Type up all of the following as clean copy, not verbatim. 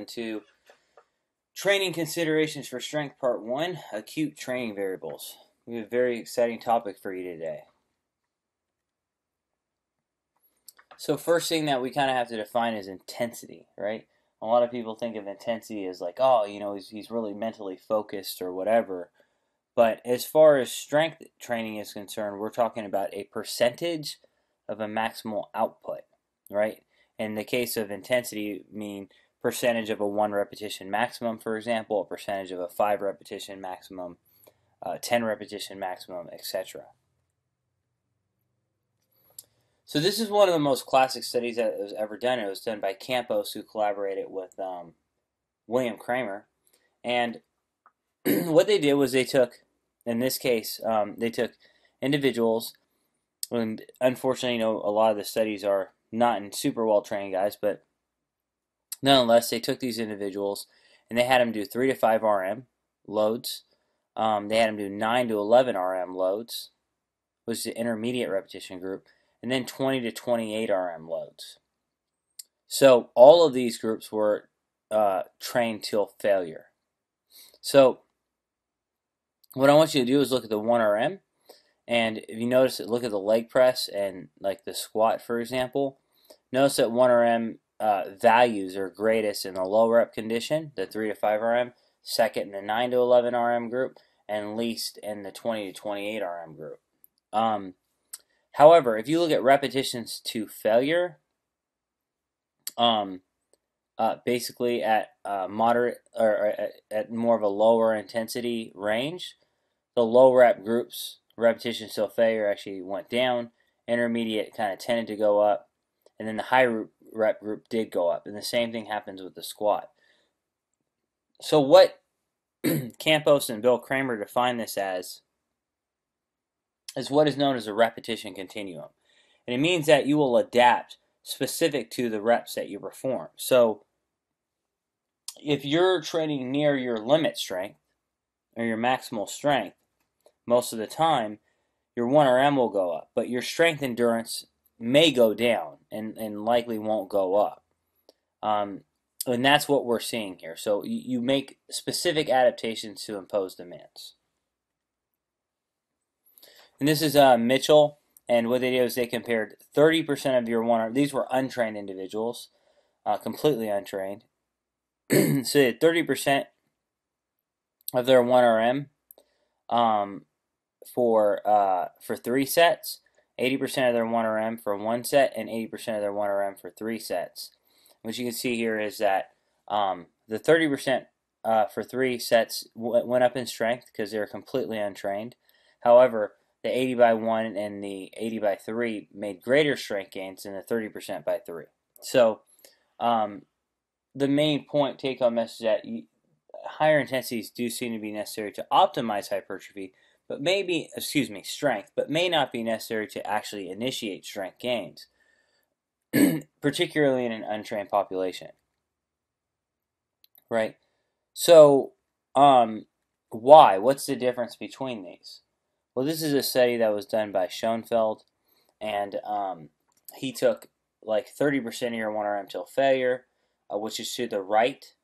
to Training Considerations for Strength Part 1, Acute Training Variables. We have a very exciting topic for you today. So first thing that we kind of have to define is intensity, right? A lot of people think of intensity as like, oh, you know, he's really mentally focused or whatever. But as far as strength training is concerned, we're talking about a percentage of a maximal output, right? In the case of intensity, mean percentage of a 1 repetition maximum, for example, a percentage of a 5 repetition maximum, 10 repetition maximum, etc. So this is one of the most classic studies that was ever done. It was done by Campos, who collaborated with William Kramer. And what they did was they took, in this case, they took individuals, and unfortunately, you know, a lot of the studies are not in super well trained guys, but nonetheless, they took these individuals and they had them do 3 to 5 RM loads. They had them do 9 to 11 RM loads, which is the intermediate repetition group, and then 20 to 28 RM loads. So all of these groups were trained till failure. So what I want you to do is look at the 1 RM, and if you notice it, look at the leg press and like the squat, for example. Notice that 1 RM values are greatest in the low rep condition, the 3 to 5 RM, second in the 9 to 11 RM group, and least in the 20 to 28 RM group. However, if you look at repetitions to failure, basically at moderate or at more of a lower intensity range, the low rep groups, repetitions till failure, actually went down. Intermediate kind of tended to go up, and then the high rep group did go up. And the same thing happens with the squat. So what Campos and Bill Kramer define this as is what is known as a repetition continuum. And it means that you will adapt specific to the reps that you perform. So if you're training near your limit strength or your maximal strength, most of the time your 1 RM will go up, but your strength endurance may go down and likely won't go up. And that's what we're seeing here. So you make specific adaptations to impose demands. And this is Mitchell, and what they did was they compared 30% of your 1 RM. These were untrained individuals, completely untrained. So they had 30% of their 1 RM for 3 sets, 80% of their 1 RM for 1 set, and 80% of their 1 RM for 3 sets. What you can see here is that the 30% for 3 sets went up in strength because they were completely untrained. However, the 80 by 1 and the 80 by 3 made greater strength gains than the 30% by 3. So the main point, take-home message, that higher intensities do seem to be necessary to optimize hypertrophy, but strength, but may not be necessary to actually initiate strength gains, particularly in an untrained population. Right? So, why? What's the difference between these? Well, this is a study that was done by Schoenfeld, and he took like 30% of your 1 RM till failure, which is to the right,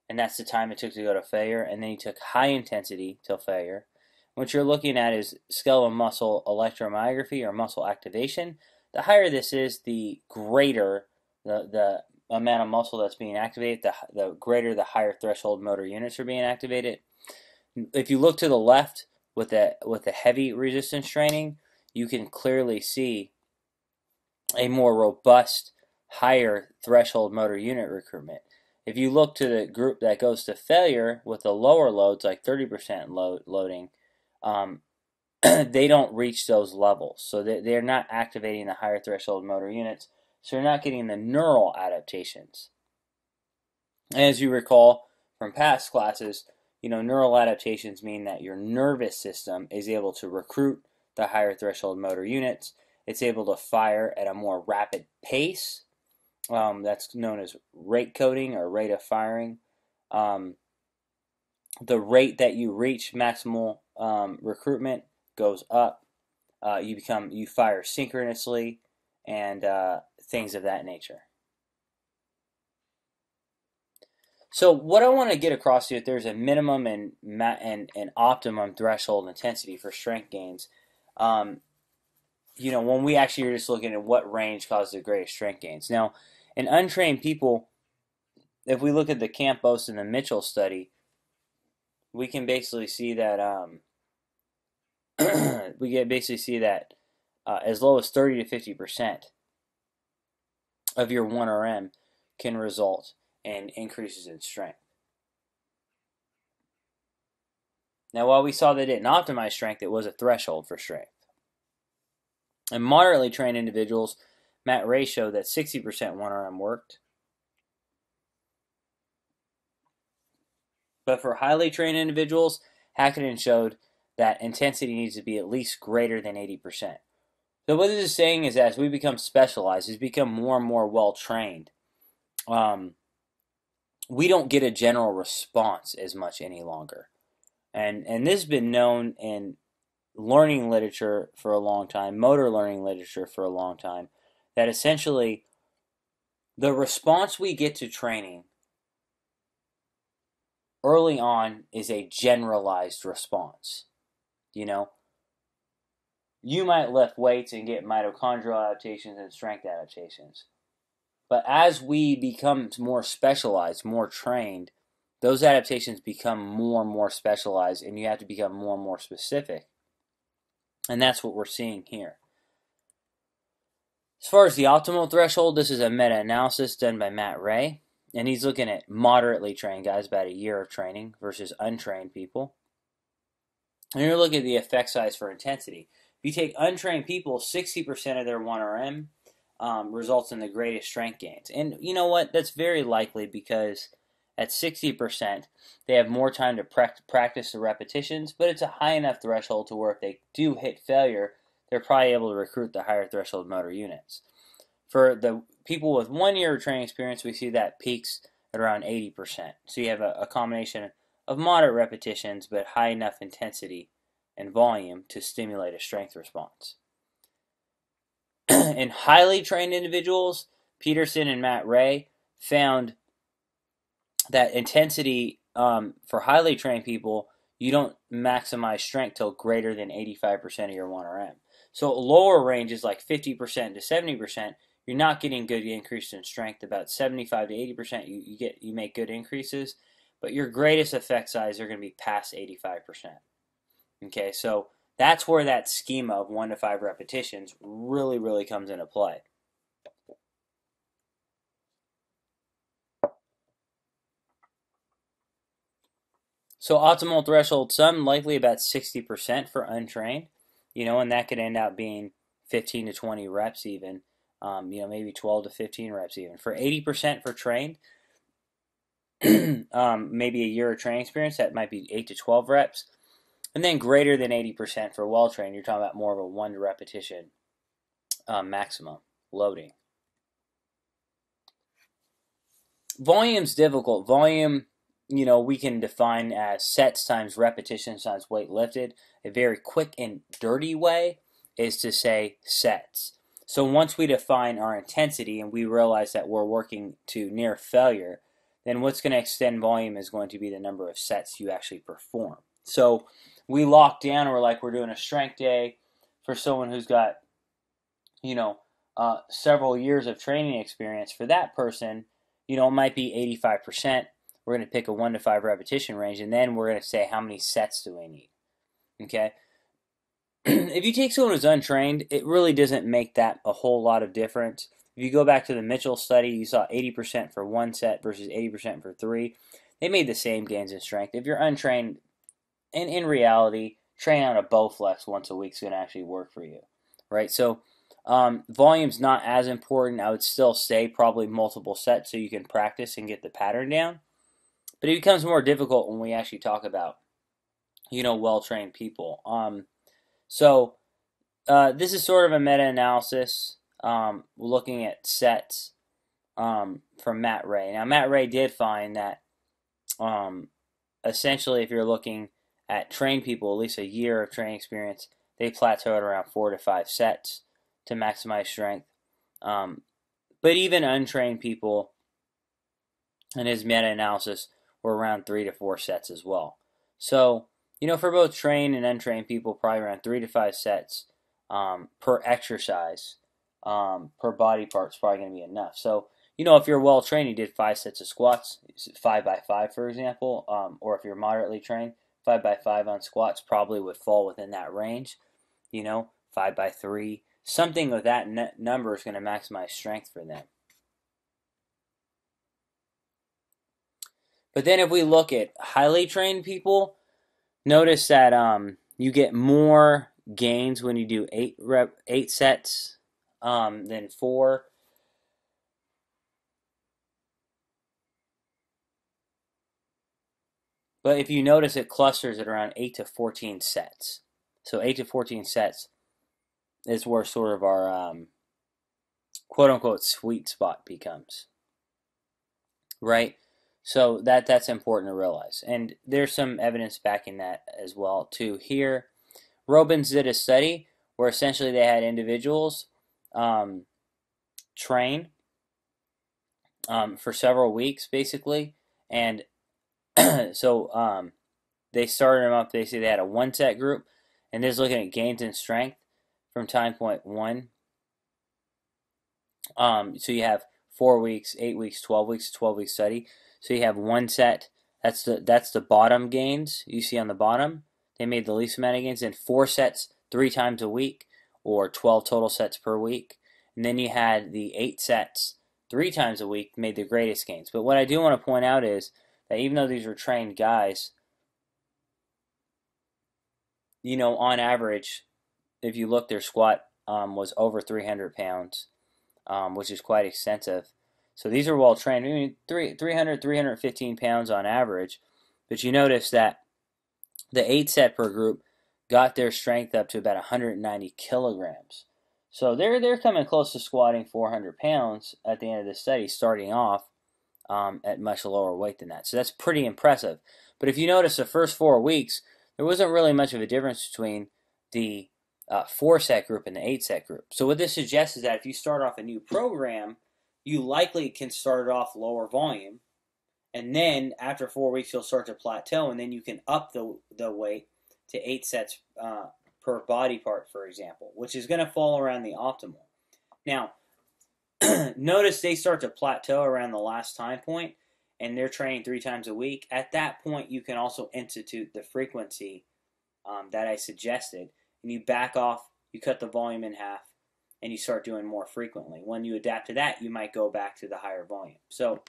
and that's the time it took to go to failure, and then he took high intensity till failure. What you're looking at is skeletal muscle electromyography or muscle activation. The higher this is, the greater the amount of muscle that's being activated, the greater the higher threshold motor units are being activated. If you look to the left with the heavy resistance training, you can clearly see a more robust, higher threshold motor unit recruitment. If you look to the group that goes to failure with the lower loads, like 30% loading, they don't reach those levels. So they're not activating the higher threshold motor units, so you're not getting the neural adaptations. As you recall from past classes, you know, neural adaptations mean that your nervous system is able to recruit the higher threshold motor units. It's able to fire at a more rapid pace. That's known as rate coding or rate of firing. The rate that you reach maximal recruitment goes up. You fire synchronously, and things of that nature. So what I want to get across here, there's a minimum and optimum threshold intensity for strength gains. Um, when we actually are just looking at what range causes the greatest strength gains. Now, in untrained people, if we look at the Campos and the Mitchell study, we can basically see that as low as 30 to 50% of your 1RM can result in increases in strength. Now, while we saw they didn't optimize strength, it was a threshold for strength. In moderately trained individuals, Matt Ray showed that 60% 1RM worked. But for highly trained individuals, Hackenden showed that intensity needs to be at least greater than 80%. So what this is saying is, as we become specialized, as we become more and more well-trained, we don't get a general response as much any longer. And this has been known in learning literature for a long time, motor learning literature for a long time, that essentially the response we get to training early on is a generalized response. You might lift weights and get mitochondrial adaptations and strength adaptations. But as we become more specialized, more trained, those adaptations become more and more specialized, and you have to become more and more specific. And that's what we're seeing here. As far as the optimal threshold, this is a meta-analysis done by Matt Ray, and he's looking at moderately trained guys, about a year of training, versus untrained people. And you're looking at the effect size for intensity. If you take untrained people, 60% of their 1RM results in the greatest strength gains. And you know what? That's very likely because at 60%, they have more time to practice the repetitions, but it's a high enough threshold to where if they do hit failure, they're probably able to recruit the higher threshold motor units. For the people with 1 year of training experience, we see that peaks at around 80%. So you have a combination of moderate repetitions, but high enough intensity and volume to stimulate a strength response. In highly trained individuals, Peterson and Matt Ray found that intensity for highly trained people, you don't maximize strength till greater than 85% of your 1RM. So lower ranges like 50% to 70%, you're not getting good increase in strength. About 75 to 80%, you make good increases, but your greatest effect size are going to be past 85%. Okay, so that's where that schema of 1 to 5 repetitions really, really comes into play. So optimal threshold sum, likely about 60% for untrained, and that could end up being 15 to 20 reps even, maybe 12 to 15 reps even. For 80% for trained, maybe a year of training experience, that might be 8 to 12 reps. And then greater than 80% for well-trained, you're talking about more of a 1 to repetition maximum loading. Volume's difficult. Volume, we can define as sets times repetitions times weight lifted. A very quick and dirty way is to say sets. So once we define our intensity and we realize that we're working to near failure, then what's going to extend volume is going to be the number of sets you actually perform. So we lock down, we're doing a strength day for someone who's got, several years of training experience. For that person, it might be 85%. We're going to pick a 1 to 5 repetition range, and then we're going to say how many sets do we need. Okay? If you take someone who's untrained, it really doesn't make that a whole lot of difference. If you go back to the Mitchell study, you saw 80% for 1 set versus 80% for 3. They made the same gains in strength. If you're untrained, and in reality, train on a Bowflex once a week is going to actually work for you, right? So volume's not as important. I would still say probably multiple sets so you can practice and get the pattern down. But it becomes more difficult when we actually talk about, well-trained people. So this is sort of a meta-analysis looking at sets from Matt Ray. Now, Matt Ray did find that essentially if you're looking at trained people, at least a year of training experience, they plateau at around 4 to 5 sets to maximize strength. But even untrained people and his meta-analysis were around 3 to 4 sets as well. So, for both trained and untrained people, probably around 3 to 5 sets per exercise per body part is probably going to be enough. So, if you're well trained, you did 5 sets of squats, 5 by 5, for example, or if you're moderately trained, 5 by 5 on squats probably would fall within that range. 5 by 3, something with that number is going to maximize strength for them. But then if we look at highly trained people, notice that you get more gains when you do 8 sets than 4. But if you notice, it clusters at around 8 to 14 sets. So 8 to 14 sets is where sort of our quote-unquote sweet spot becomes. Right? So that's important to realize. And there's some evidence backing that as well, too. Here, Robins did a study where essentially they had individuals train for several weeks, basically. And so they started them up. They say they had a 1-set group. And this is looking at gains in strength from time point 1. So you have 4 weeks, 8 weeks, 12 weeks, 12-week study. So you have 1 set. That's the bottom gains you see on the bottom. They made the least amount of gains. And 4 sets 3 times a week, or 12 total sets per week. And then you had the 8 sets 3 times a week, made the greatest gains. But what I do want to point out is that even though these were trained guys, on average, if you look, their squat was over 300 pounds, which is quite extensive. So these are well trained. I mean, 300, 315 pounds on average. But you notice that the 8 set per group got their strength up to about 190 kilograms. So they're coming close to squatting 400 pounds at the end of the study, starting off at much lower weight than that. So that's pretty impressive. But if you notice, the first 4 weeks, there wasn't really much of a difference between the 4-set group and the 8-set group. So what this suggests is that if you start off a new program, you likely can start it off lower volume, and then after 4 weeks you'll start to plateau, and then you can up the weight to 8 sets per body part, for example, which is going to fall around the optimal. Now, notice they start to plateau around the last time point, and they're training 3 times a week. At that point, you can also institute the frequency that I suggested, and you back off, you cut the volume in half, and you start doing more frequently. When you adapt to that, you might go back to the higher volume. So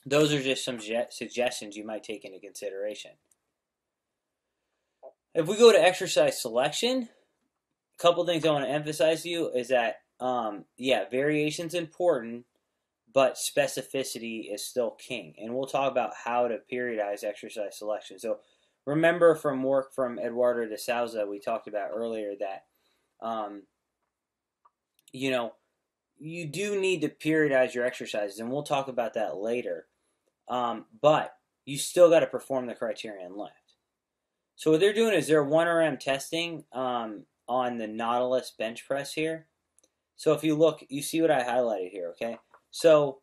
those are just some suggestions you might take into consideration. If we go to exercise selection, a couple things I want to emphasize to you is that, variation's important, but specificity is still king. And we'll talk about how to periodize exercise selection. So remember from work from Eduardo de Souza we talked about earlier that, you do need to periodize your exercises, and we'll talk about that later. But you still got to perform the criterion lift. So what they're doing is they're 1RM testing on the Nautilus bench press here. So if you look, you see what I highlighted here, okay? So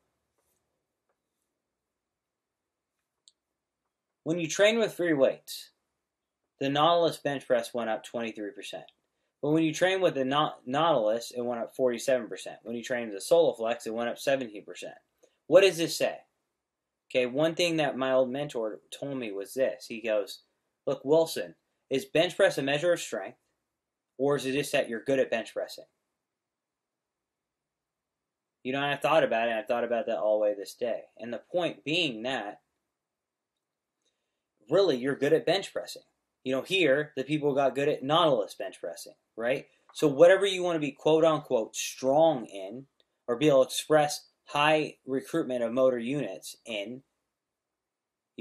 when you train with free weights, the Nautilus bench press went up 23%. But when you train with the Nautilus, it went up 47%. When you train with the SoloFlex, it went up 17%. What does this say? Okay, one thing that my old mentor told me was this. He goes, look, Wilson, is bench press a measure of strength, or is it just that you're good at bench pressing? I've thought about it, and I've thought about that all the way this day. And the point being that, really, you're good at bench pressing. Here, the people got good at Nautilus bench pressing, right? So whatever you want to be quote-unquote strong in, or be able to express high recruitment of motor units in,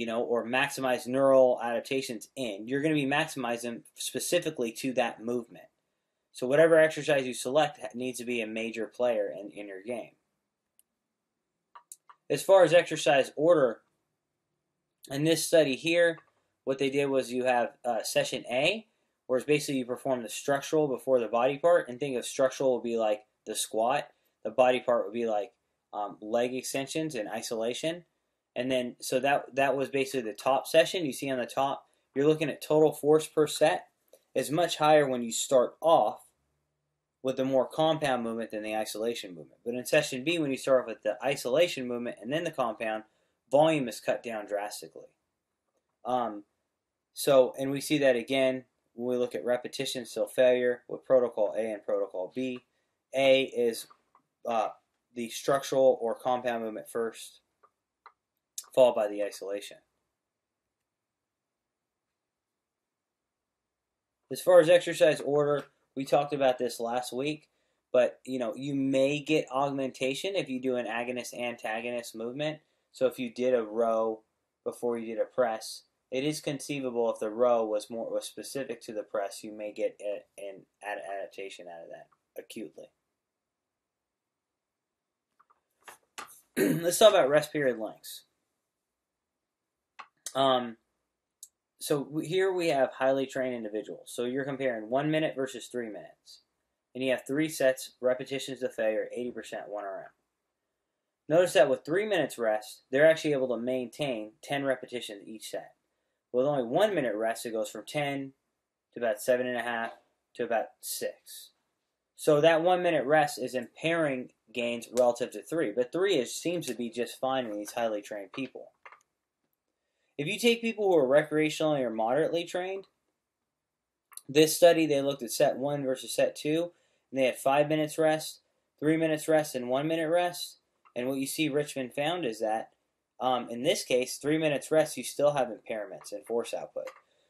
or maximize neural adaptations in, you're going to be maximizing specifically to that movement. So whatever exercise you select needs to be a major player in your game. As far as exercise order, in this study here, what they did was you have session A, where it's basically you perform the structural before the body part, and think of structural would be like the squat. The body part would be like leg extensions in isolation. And then, so that was basically the top session. You see on the top, you're looking at total force per set is much higher when you start off with the more compound movement than the isolation movement. But in session B, when you start off with the isolation movement and then the compound, volume is cut down drastically. And we see that again when we look at repetition, still failure with protocol A and protocol B. A is the structural or compound movement first, followed by the isolation. As far as exercise order, we talked about this last week, but you may get augmentation if you do an agonist-antagonist movement. So if you did a row before you did a press, it is conceivable if the row was specific to the press, you may get an adaptation out of that acutely. Let's talk about rest period lengths. So here we have highly trained individuals. So you're comparing 1 minute versus 3 minutes. And you have 3 sets, repetitions to failure, 80% 1 RM. Notice that with 3 minutes rest, they're actually able to maintain 10 repetitions each set. With only 1 minute rest, it goes from 10 to about 7.5 to about 6. So that 1 minute rest is impairing gains relative to 3. But 3 seems to be just fine in these highly trained people. If you take people who are recreationally or moderately trained, this study, they looked at set 1 versus set 2, and they had 5 minutes rest, 3 minutes rest, and 1 minute rest. And what you see Richmond found is that, in this case, 3 minutes rest, you still have impairments in force output.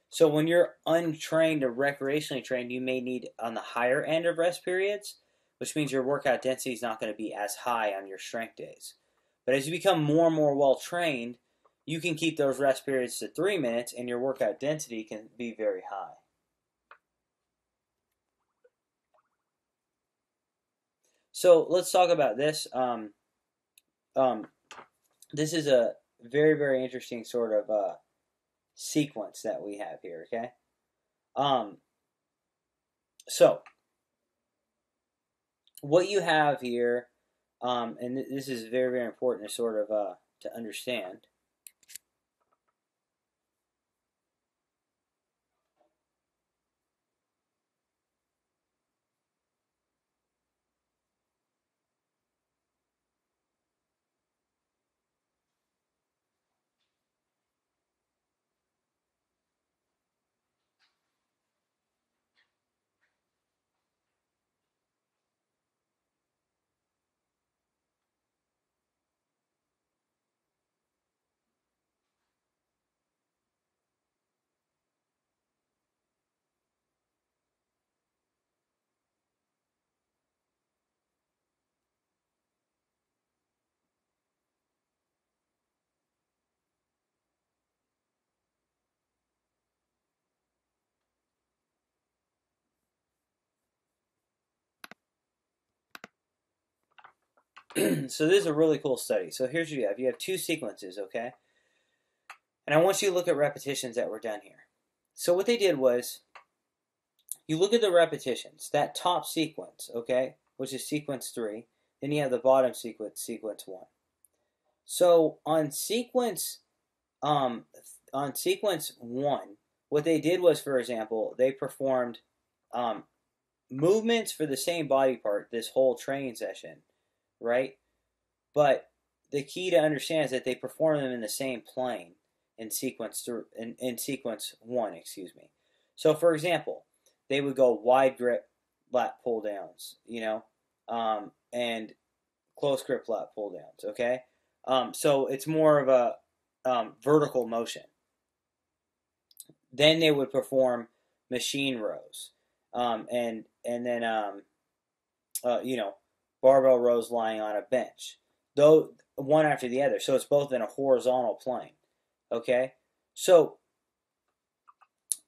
So when you're untrained or recreationally trained, you may need on the higher end of rest periods, which means your workout density is not going to be as high on your strength days. But as you become more and more well-trained, you can keep those rest periods to 3 minutes, and your workout density can be very high. So let's talk about this. This is a very, very interesting sort of sequence that we have here, okay? So what you have here, and this is very, very important to sort of to understand. So this is a really cool study. So here's what you have. You have 2 sequences, okay? And I want you to look at repetitions that were done here. So what they did was, you look at the repetitions, that top sequence, okay, which is sequence 3, then you have the bottom sequence, sequence 1. So on sequence 1, what they did was, for example, they performed movements for the same body part this whole training session, right? But the key to understand is that they perform them in the same plane in sequence 1, excuse me. So for example, they would go wide grip lat pull downs, and close grip lat pull downs, okay? So it's more of a vertical motion. Then they would perform machine rows, and then barbell rows lying on a bench, though one after the other. So it's both in a horizontal plane. Okay, so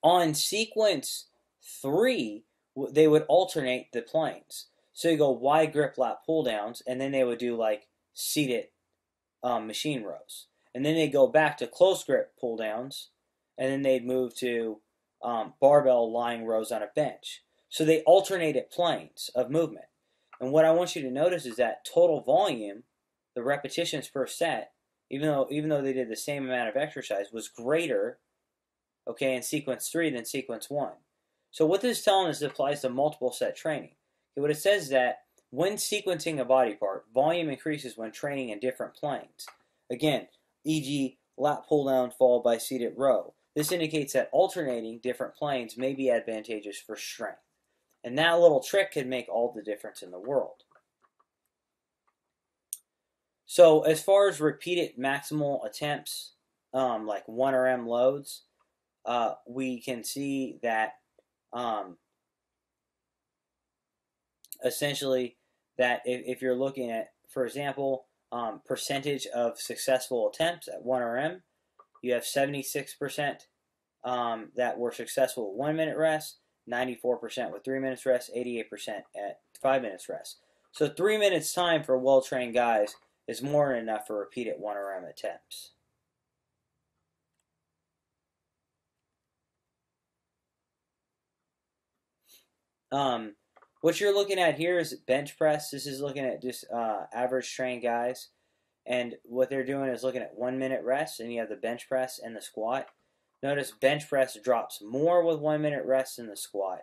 on sequence 3, they would alternate the planes. So you go wide grip lat pull downs, and then they would do like seated machine rows, and then they go back to close grip pull downs, and then they'd move to barbell lying rows on a bench. So they alternated planes of movement. And what I want you to notice is that total volume, the repetitions per set, even though they did the same amount of exercise, was greater, okay, in sequence 3 than sequence 1. So what this is telling us applies to multiple set training. Okay, what it says is that when sequencing a body part, volume increases when training in different planes. Again, e.g., lat pull down followed by seated row. This indicates that alternating different planes may be advantageous for strength. And that little trick can make all the difference in the world. So as far as repeated maximal attempts, like 1RM loads, we can see that essentially that if you're looking at, for example, percentage of successful attempts at 1RM, you have 76% that were successful at 1 minute rest, 94% with 3 minutes rest, 88% at 5 minutes rest. So 3 minutes time for well-trained guys is more than enough for repeated 1RM attempts. What you're looking at here is bench press. This is looking at just average trained guys. And what they're doing is looking at 1 minute rest, and you have the bench press and the squat. Notice bench press drops more with 1 minute rest than the squat.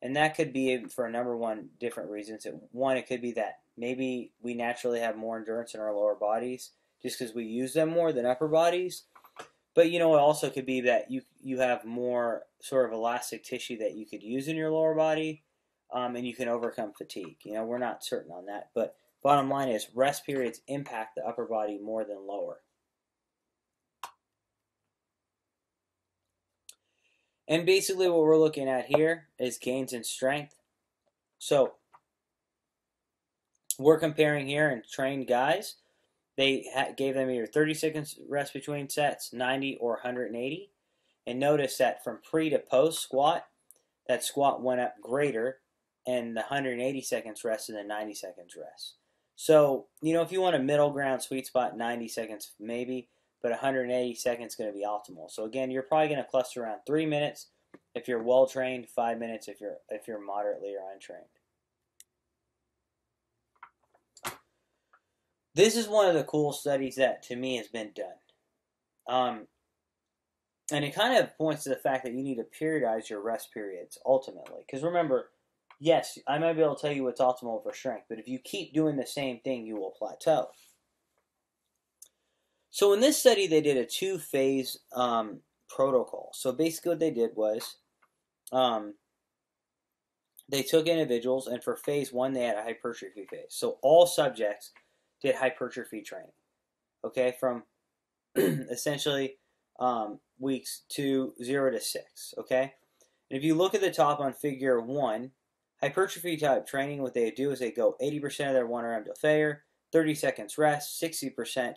And that could be for a number one different reasons. One, it could be that maybe we naturally have more endurance in our lower bodies just because we use them more than upper bodies. But it also could be that you have more sort of elastic tissue that you could use in your lower body, and you can overcome fatigue. We're not certain on that, but bottom line is rest periods impact the upper body more than lower. And basically what we're looking at here is gains in strength. So we're comparing here and trained guys. They gave them either 30 seconds rest between sets, 90 or 180. And notice that from pre to post squat, that squat went up greater, and the 180 seconds rest and the 90 seconds rest. So, if you want a middle ground sweet spot, 90 seconds maybe, but 180 seconds is going to be optimal. So again, you're probably going to cluster around 3 minutes if you're well trained, 5 minutes if you're moderately or untrained. This is one of the cool studies that to me has been done. And it kind of points to the fact that you need to periodize your rest periods ultimately. Because remember, yes, I might be able to tell you what's optimal for strength, but if you keep doing the same thing, you will plateau. So in this study, they did a 2-phase protocol. So basically what they did was they took individuals, and for phase 1, they had a hypertrophy phase. So all subjects did hypertrophy training, okay, from essentially weeks 0 to 6, okay? And if you look at the top on figure 1, hypertrophy type training, what they do is they go 80% of their 1RM till failure, 30 seconds rest, 60%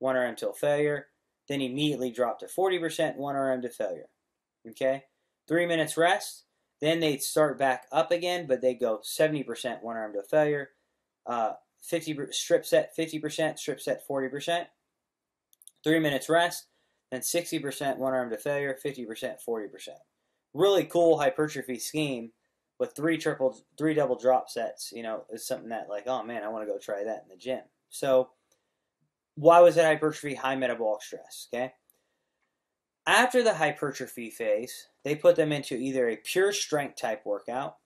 1RM till failure, then immediately drop to 40% 1RM to failure, okay? 3 minutes rest, then they'd start back up again, but they go 70% 1RM to failure, 50 strip set 50%, strip set 40%, 3 minutes rest, then 60% 1RM to failure, 50%, 40%. Really cool hypertrophy scheme with three double drop sets. Is something that oh man, I want to go try that in the gym. So why was it hypertrophy? High metabolic stress. Okay. After the hypertrophy phase, they put them into either a pure strength type workout.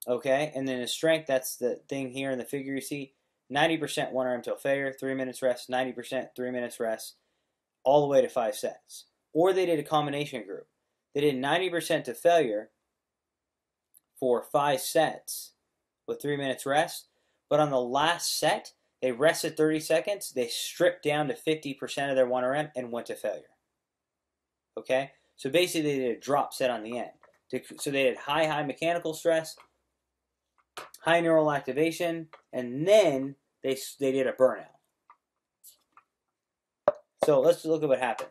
Okay, and then the strength, that's the thing here in the figure you see, 90% 1RM till failure, 3 minutes rest, 90%, 3 minutes rest, all the way to 5 sets. Or they did a combination group. They did 90% to failure for 5 sets with 3 minutes rest, but on the last set, they rested 30 seconds, they stripped down to 50% of their 1RM and went to failure. Okay, so basically they did a drop set on the end. So they did high mechanical stress, high neural activation, and then they did a burnout. So let's look at what happened.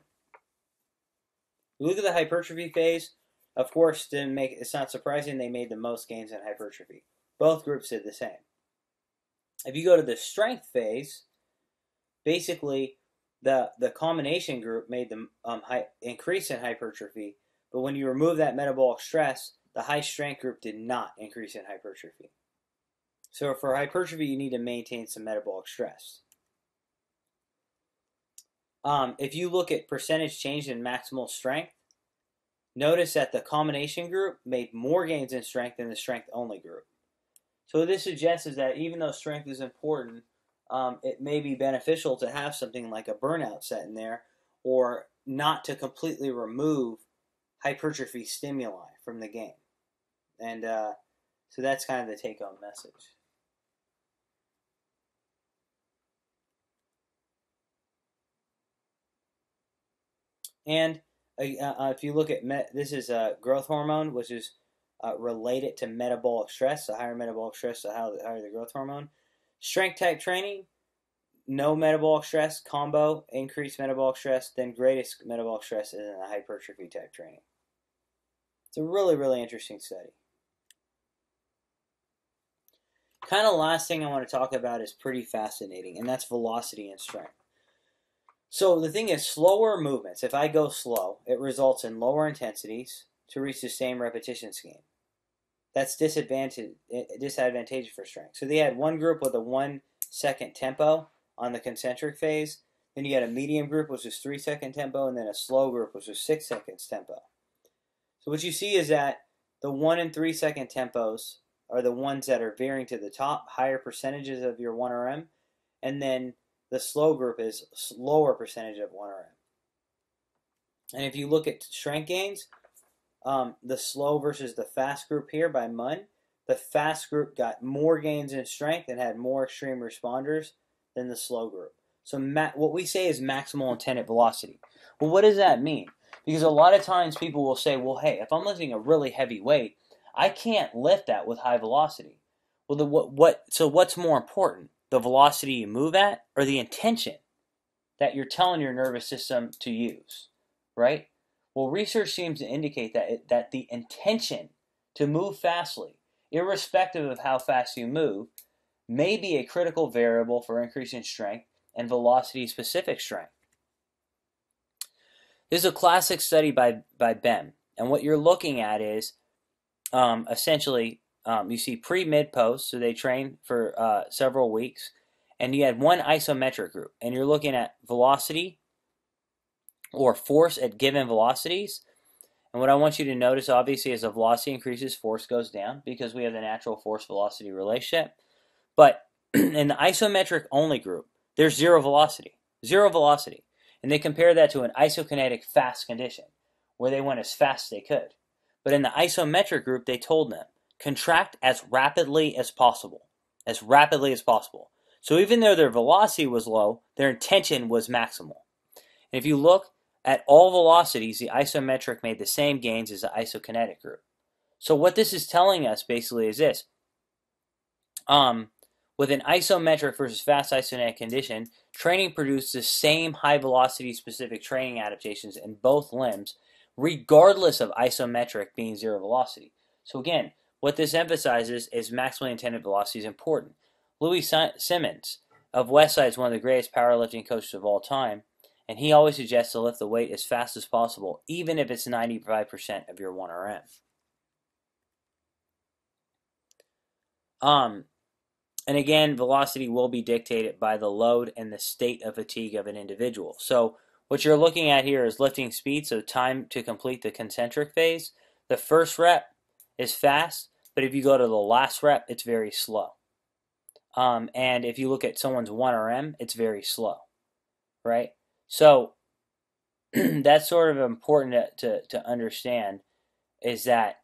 Look at the hypertrophy phase. Of course, it's not surprising they made the most gains in hypertrophy. Both groups did the same. If you go to the strength phase, basically the combination group made the increase in hypertrophy, but when you remove that metabolic stress, the high strength group did not increase in hypertrophy. So for hypertrophy, you need to maintain some metabolic stress. if you look at percentage change in maximal strength, notice that the combination group made more gains in strength than the strength only group. So what this suggests is that even though strength is important, it may be beneficial to have something like a burnout set in there, or not to completely remove hypertrophy stimuli from the game. And so that's kind of the take-home message. And if you look at this is growth hormone, which is related to metabolic stress. The higher metabolic stress, the higher the growth hormone. Strength type training, no metabolic stress combo, increased metabolic stress, then greatest metabolic stress is in the hypertrophy type training. It's a really, really interesting study. Kind of last thing I want to talk about is pretty fascinating, and that's velocity and strength. So the thing is, slower movements, if I go slow, it results in lower intensities to reach the same repetition scheme. That's disadvantageous for strength. So they had one group with a 1 second tempo on the concentric phase, then you had a medium group which was 3 second tempo, and then a slow group which was 6 seconds tempo. So what you see is that the 1 and 3 second tempos are the ones that are veering to the top, higher percentages of your 1RM, and then the slow group is lower percentage of 1RM. And if you look at strength gains, the slow versus the fast group here by Munn, the fast group got more gains in strength and had more extreme responders than the slow group. So what we say is maximal intended velocity. Well, what does that mean? Because a lot of times people will say, well, hey, if I'm lifting a really heavy weight, I can't lift that with high velocity. Well, so what's more important? The velocity you move at, or the intention that you're telling your nervous system to use, right? Well, research seems to indicate that the intention to move fastly, irrespective of how fast you move, may be a critical variable for increasing strength and velocity-specific strength. This is a classic study by Ben, and what you're looking at is essentially you see pre-mid post, so they train for several weeks, and you had one isometric group, and you're looking at velocity or force at given velocities. And what I want you to notice, obviously, as the velocity increases, force goes down because we have the natural force-velocity relationship. But in the isometric only group, there's zero velocity. And they compare that to an isokinetic fast condition, where they went as fast as they could. But in the isometric group, they told them, contract as rapidly as possible. As rapidly as possible. So even though their velocity was low, their intention was maximal. And if you look at all velocities, the isometric made the same gains as the isokinetic group. So what this is telling us basically is this. With an isometric versus fast isokinetic condition, training produced the same high velocity specific training adaptations in both limbs, regardless of isometric being zero velocity. So again, what this emphasizes is maximally intended velocity is important. Louis Simmons of Westside is one of the greatest powerlifting coaches of all time, and he always suggests to lift the weight as fast as possible, even if it's 95% of your 1RM. And again, velocity will be dictated by the load and the state of fatigue of an individual. So what you're looking at here is lifting speed, so time to complete the concentric phase. The first rep is fast, but if you go to the last rep, it's very slow. And if you look at someone's 1RM, it's very slow, right? So that's sort of important to understand, is that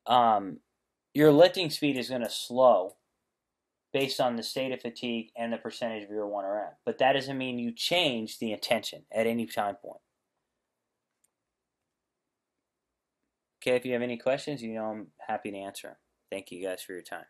your lifting speed is going to slow based on the state of fatigue and the percentage of your 1RM. But that doesn't mean you change the intention at any time point. Okay, if you have any questions, I'm happy to answer them. Thank you guys for your time.